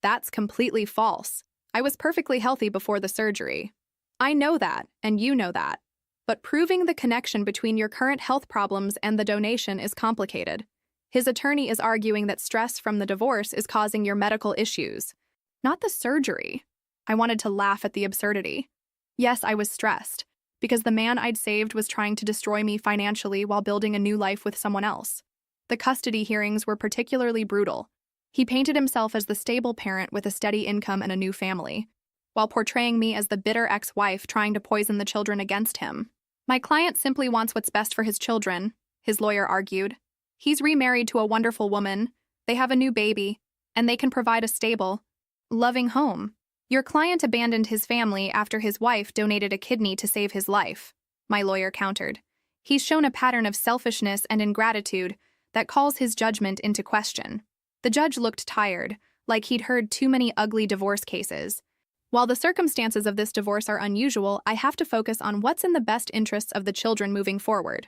"That's completely false. I was perfectly healthy before the surgery. I know that, and you know that. But proving the connection between your current health problems and the donation is complicated. His attorney is arguing that stress from the divorce is causing your medical issues, not the surgery." I wanted to laugh at the absurdity. Yes, I was stressed, because the man I'd saved was trying to destroy me financially while building a new life with someone else. The custody hearings were particularly brutal. He painted himself as the stable parent with a steady income and a new family, while portraying me as the bitter ex-wife trying to poison the children against him. "My client simply wants what's best for his children," his lawyer argued. "He's remarried to a wonderful woman, they have a new baby, and they can provide a stable, loving home. Your client abandoned his family after his wife donated a kidney to save his life," my lawyer countered. "He's shown a pattern of selfishness and ingratitude that calls his judgment into question." The judge looked tired, like he'd heard too many ugly divorce cases. While the circumstances of this divorce are unusual, I have to focus on what's in the best interests of the children moving forward.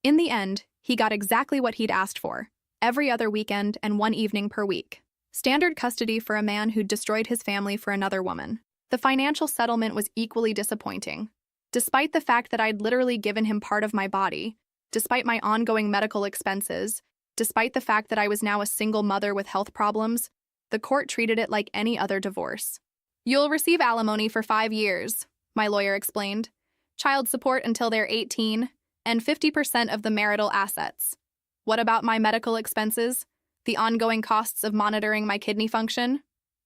In the end, he got exactly what he'd asked for: every other weekend and 1 evening per week. Standard custody for a man who'd destroyed his family for another woman. The financial settlement was equally disappointing. Despite the fact that I'd literally given him part of my body, despite my ongoing medical expenses, despite the fact that I was now a single mother with health problems, the court treated it like any other divorce. "You'll receive alimony for 5 years, my lawyer explained. "Child support until they're 18, and 50% of the marital assets. What about my medical expenses? The ongoing costs of monitoring my kidney function?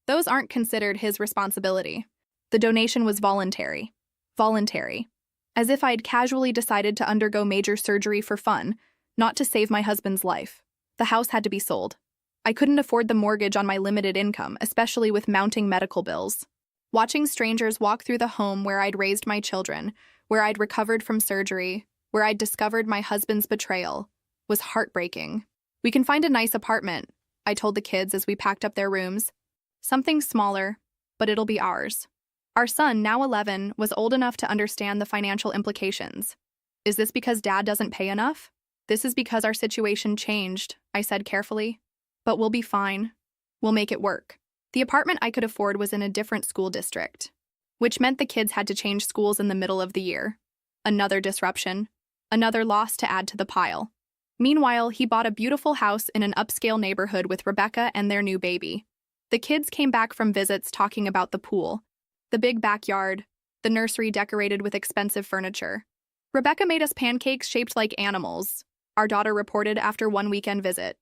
Those aren't considered his responsibility. The donation was voluntary. Voluntary. As if I'd casually decided to undergo major surgery for fun, not to save my husband's life. The house had to be sold. I couldn't afford the mortgage on my limited income, especially with mounting medical bills. Watching strangers walk through the home where I'd raised my children, where I'd recovered from surgery, where I'd discovered my husband's betrayal, was heartbreaking. "We can find a nice apartment," I told the kids as we packed up their rooms. "Something smaller, but it'll be ours." Our son, now 11, was old enough to understand the financial implications. "Is this because Dad doesn't pay enough?" "This is because our situation changed," I said carefully. "But we'll be fine. We'll make it work." The apartment I could afford was in a different school district, which meant the kids had to change schools in the middle of the year. Another disruption. Another loss to add to the pile. Meanwhile, he bought a beautiful house in an upscale neighborhood with Rebecca and their new baby. The kids came back from visits talking about the pool, the big backyard, the nursery decorated with expensive furniture. Rebecca made us pancakes shaped like animals, our daughter reported after one weekend visit.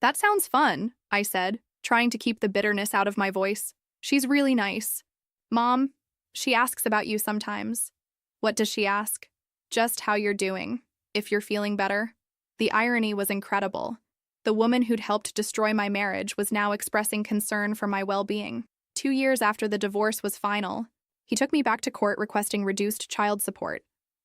That sounds fun, I said, trying to keep the bitterness out of my voice. She's really nice. Mom, she asks about you sometimes. What does she ask? Just how you're doing, if you're feeling better. The irony was incredible. The woman who'd helped destroy my marriage was now expressing concern for my well-being. 2 years after the divorce was final, he took me back to court requesting reduced child support.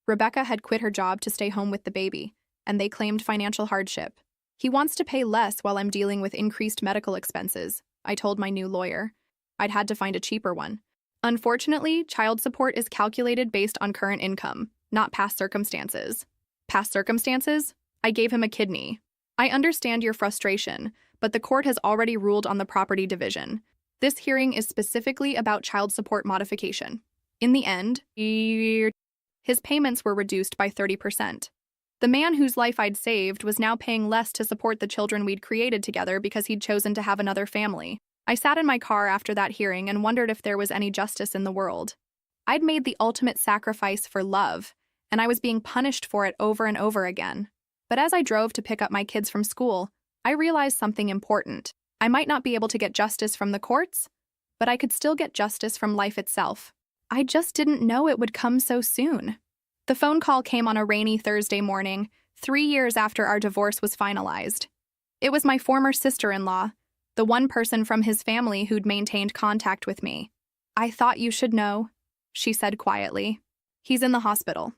Rebecca had quit her job to stay home with the baby, and they claimed financial hardship. He wants to pay less while I'm dealing with increased medical expenses, I told my new lawyer. I'd had to find a cheaper one. Unfortunately, child support is calculated based on current income, not past circumstances. Past circumstances? I gave him a kidney. I understand your frustration, but the court has already ruled on the property division. This hearing is specifically about child support modification. In the end, his payments were reduced by 30%. The man whose life I'd saved was now paying less to support the children we'd created together because he'd chosen to have another family. I sat in my car after that hearing and wondered if there was any justice in the world. I'd made the ultimate sacrifice for love, and I was being punished for it over and over again. But as I drove to pick up my kids from school, I realized something important. I might not be able to get justice from the courts, but I could still get justice from life itself. I just didn't know it would come so soon. The phone call came on a rainy Thursday morning, 3 years after our divorce was finalized. It was my former sister-in-law, the one person from his family who'd maintained contact with me. I thought you should know, she said quietly. He's in the hospital.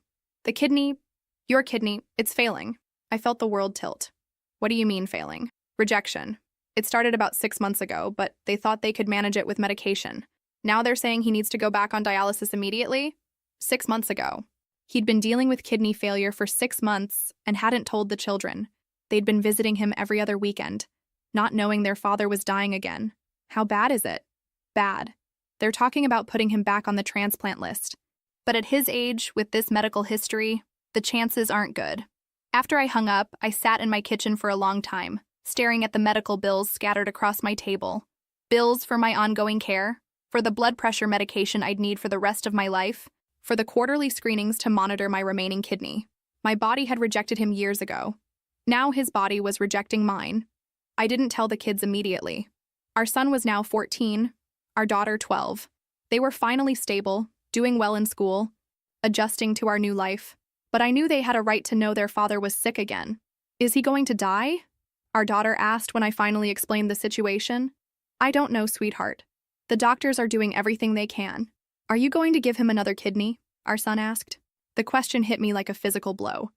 Your kidney, it's failing. I felt the world tilt. What do you mean failing? Rejection. It started about 6 months ago, but they thought they could manage it with medication. Now they're saying he needs to go back on dialysis immediately? 6 months ago. He'd been dealing with kidney failure for 6 months and hadn't told the children. They'd been visiting him every other weekend, not knowing their father was dying again. How bad is it? Bad. They're talking about putting him back on the transplant list. But at his age, with this medical history, the chances aren't good. After I hung up, I sat in my kitchen for a long time, staring at the medical bills scattered across my table. Bills for my ongoing care, for the blood pressure medication I'd need for the rest of my life, for the quarterly screenings to monitor my remaining kidney. My body had rejected him years ago. Now his body was rejecting mine. I didn't tell the kids immediately. Our son was now 14, our daughter 12. They were finally stable, doing well in school, adjusting to our new life. But I knew they had a right to know their father was sick again. Is he going to die? Our daughter asked when I finally explained the situation. I don't know, sweetheart. The doctors are doing everything they can. Are you going to give him another kidney? Our son asked. The question hit me like a physical blow.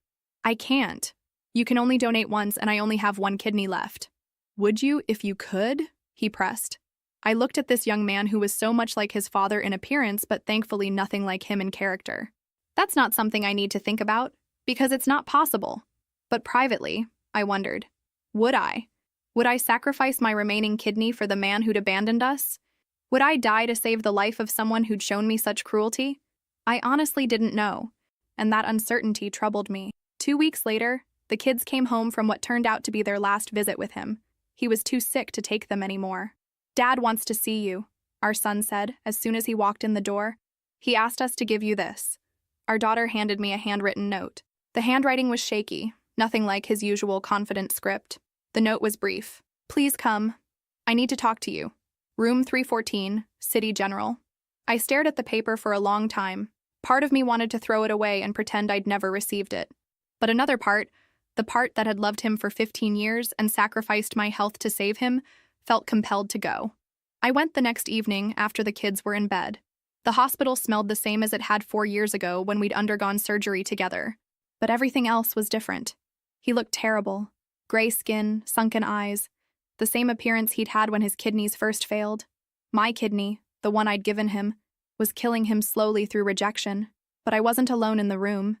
I can't. You can only donate once and I only have one kidney left. Would you if you could? He pressed. I looked at this young man who was so much like his father in appearance but thankfully nothing like him in character. That's not something I need to think about, because it's not possible. But privately, I wondered, would I? Would I sacrifice my remaining kidney for the man who'd abandoned us? Would I die to save the life of someone who'd shown me such cruelty? I honestly didn't know, and that uncertainty troubled me. 2 weeks later, the kids came home from what turned out to be their last visit with him. He was too sick to take them anymore. Dad wants to see you, our son said as soon as he walked in the door. He asked us to give you this. Our daughter handed me a handwritten note. The handwriting was shaky, nothing like his usual confident script. The note was brief. Please come. I need to talk to you. Room 314, City General. I stared at the paper for a long time. Part of me wanted to throw it away and pretend I'd never received it. But another part, the part that had loved him for 15 years and sacrificed my health to save him, felt compelled to go. I went the next evening after the kids were in bed. The hospital smelled the same as it had 4 years ago when we'd undergone surgery together. But everything else was different. He looked terrible. Gray skin, sunken eyes, the same appearance he'd had when his kidneys first failed. My kidney, the one I'd given him, was killing him slowly through rejection. But I wasn't alone in the room.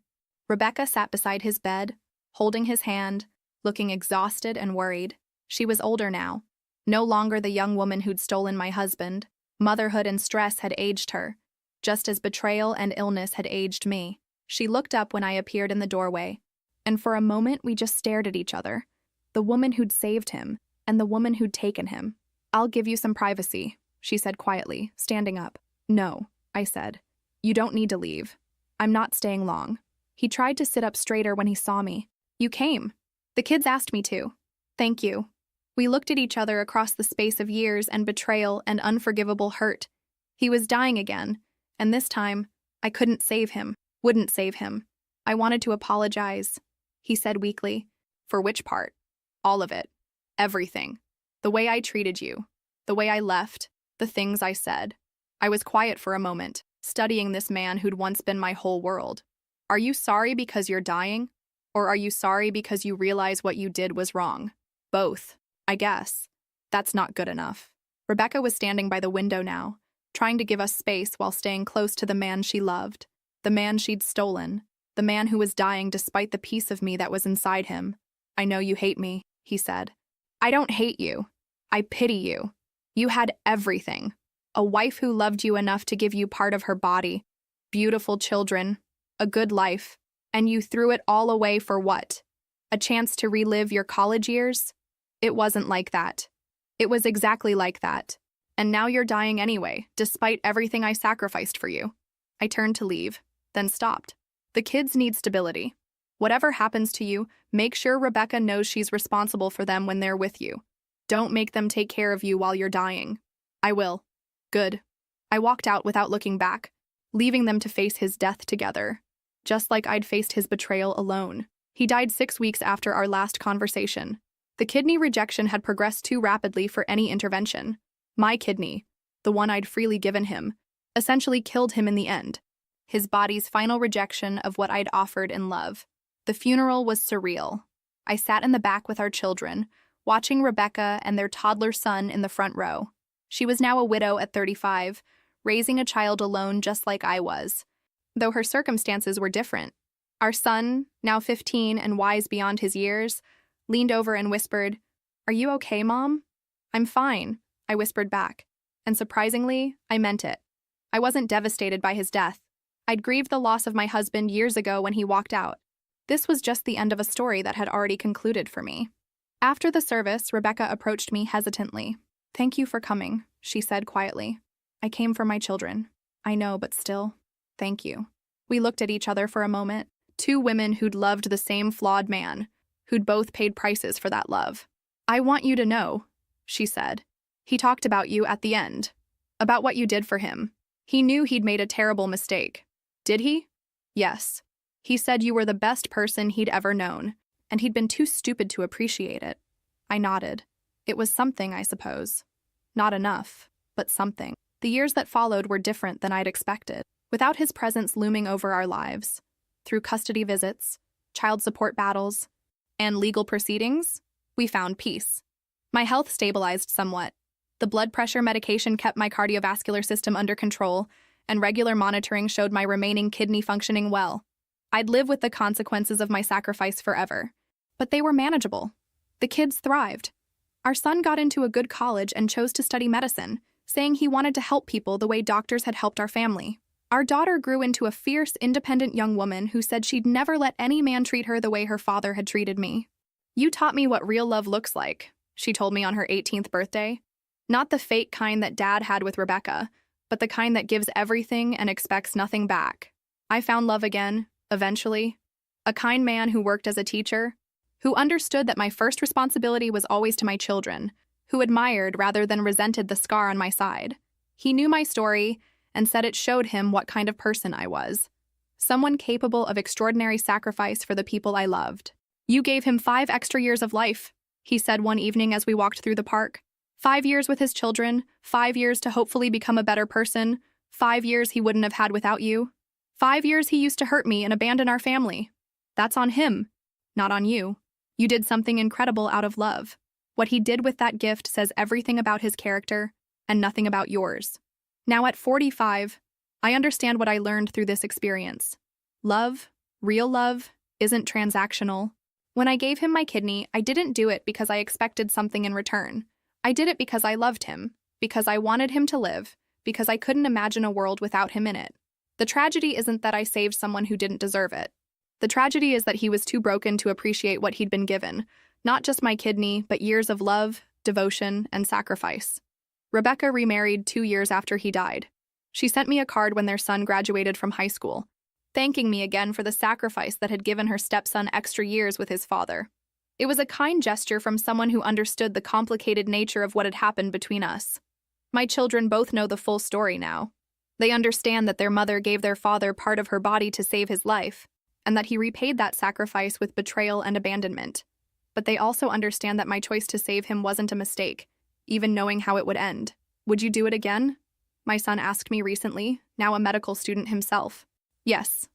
Rebecca sat beside his bed, holding his hand, looking exhausted and worried. She was older now, no longer the young woman who'd stolen my husband. Motherhood and stress had aged her, just as betrayal and illness had aged me. She looked up when I appeared in the doorway, and for a moment we just stared at each other. The woman who'd saved him, and the woman who'd taken him. I'll give you some privacy, she said quietly, standing up. No, I said. You don't need to leave. I'm not staying long. He tried to sit up straighter when he saw me. You came. The kids asked me to. Thank you. We looked at each other across the space of years and betrayal and unforgivable hurt. He was dying again, and this time, I couldn't save him, wouldn't save him. I wanted to apologize, he said weakly. For which part? All of it. Everything. The way I treated you. The way I left. The things I said. I was quiet for a moment, studying this man who'd once been my whole world. Are you sorry because you're dying? Or are you sorry because you realize what you did was wrong? Both, I guess. That's not good enough. Rebecca was standing by the window now, trying to give us space while staying close to the man she loved, the man she'd stolen, the man who was dying despite the piece of me that was inside him. I know you hate me, he said. I don't hate you. I pity you. You had everything. A wife who loved you enough to give you part of her body, beautiful children, a good life, and you threw it all away for what? A chance to relive your college years? It wasn't like that. It was exactly like that. And now you're dying anyway, despite everything I sacrificed for you. I turned to leave, then stopped. The kids need stability. Whatever happens to you, make sure Rebecca knows she's responsible for them when they're with you. Don't make them take care of you while you're dying. I will. Good. I walked out without looking back, leaving them to face his death together, just like I'd faced his betrayal alone. He died 6 weeks after our last conversation. The kidney rejection had progressed too rapidly for any intervention. My kidney, the one I'd freely given him, essentially killed him in the end. His body's final rejection of what I'd offered in love. The funeral was surreal. I sat in the back with our children, watching Rebecca and their toddler son in the front row. She was now a widow at 35, raising a child alone just like I was, though her circumstances were different. Our son, now 15 and wise beyond his years, leaned over and whispered, "Are you okay, Mom?" "I'm fine," I whispered back, and surprisingly, I meant it. I wasn't devastated by his death. I'd grieved the loss of my husband years ago when he walked out. This was just the end of a story that had already concluded for me. After the service, Rebecca approached me hesitantly. "Thank you for coming," she said quietly. "I came for my children." "I know, but still, thank you." We looked at each other for a moment, two women who'd loved the same flawed man, who'd both paid prices for that love. "I want you to know," she said. "He talked about you at the end, about what you did for him. He knew he'd made a terrible mistake." "Did he?" "Yes. He said you were the best person he'd ever known, and he'd been too stupid to appreciate it." I nodded. It was something, I suppose. Not enough, but something. The years that followed were different than I'd expected. Without his presence looming over our lives, through custody visits, child support battles, and legal proceedings, we found peace. My health stabilized somewhat. The blood pressure medication kept my cardiovascular system under control, and regular monitoring showed my remaining kidney functioning well. I'd live with the consequences of my sacrifice forever. But they were manageable. The kids thrived. Our son got into a good college and chose to study medicine, saying he wanted to help people the way doctors had helped our family. Our daughter grew into a fierce, independent young woman who said she'd never let any man treat her the way her father had treated me. "You taught me what real love looks like," she told me on her 18th birthday. "Not the fake kind that Dad had with Rebecca, but the kind that gives everything and expects nothing back." I found love again, eventually. A kind man who worked as a teacher, who understood that my first responsibility was always to my children, who admired rather than resented the scar on my side. He knew my story and said it showed him what kind of person I was. Someone capable of extraordinary sacrifice for the people I loved. "You gave him 5 extra years of life," he said one evening as we walked through the park. 5 years with his children, 5 years to hopefully become a better person, 5 years he wouldn't have had without you. 5 years he used to hurt me and abandon our family. That's on him, not on you. You did something incredible out of love. What he did with that gift says everything about his character and nothing about yours. Now at 45, I understand what I learned through this experience. Love, real love, isn't transactional. When I gave him my kidney, I didn't do it because I expected something in return. I did it because I loved him, because I wanted him to live, because I couldn't imagine a world without him in it. The tragedy isn't that I saved someone who didn't deserve it. The tragedy is that he was too broken to appreciate what he'd been given, not just my kidney, but years of love, devotion, and sacrifice. Rebecca remarried 2 years after he died. She sent me a card when their son graduated from high school, thanking me again for the sacrifice that had given her stepson extra years with his father. It was a kind gesture from someone who understood the complicated nature of what had happened between us. My children both know the full story now. They understand that their mother gave their father part of her body to save his life, and that he repaid that sacrifice with betrayal and abandonment. But they also understand that my choice to save him wasn't a mistake, even knowing how it would end. Would you do it again? My son asked me recently, now a medical student himself. Yes,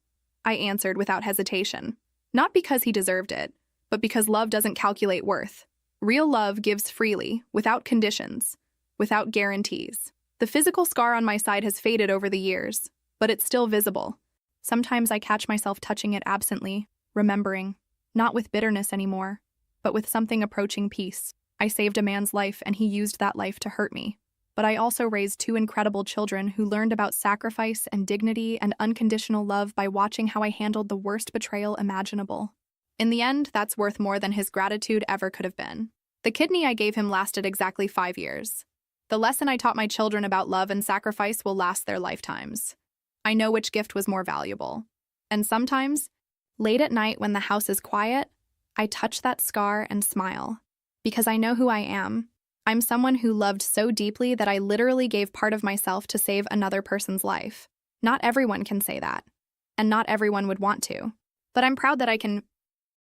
I answered without hesitation. Not because he deserved it, but because love doesn't calculate worth. Real love gives freely, without conditions, without guarantees. The physical scar on my side has faded over the years, but it's still visible. Sometimes I catch myself touching it absently, remembering, not with bitterness anymore, but with something approaching peace. I saved a man's life and he used that life to hurt me. But I also raised 2 incredible children who learned about sacrifice and dignity and unconditional love by watching how I handled the worst betrayal imaginable. In the end, that's worth more than his gratitude ever could have been. The kidney I gave him lasted exactly 5 years. The lesson I taught my children about love and sacrifice will last their lifetimes. I know which gift was more valuable. And sometimes, late at night when the house is quiet, I touch that scar and smile. Because I know who I am. I'm someone who loved so deeply that I literally gave part of myself to save another person's life. Not everyone can say that. And not everyone would want to. But I'm proud that I can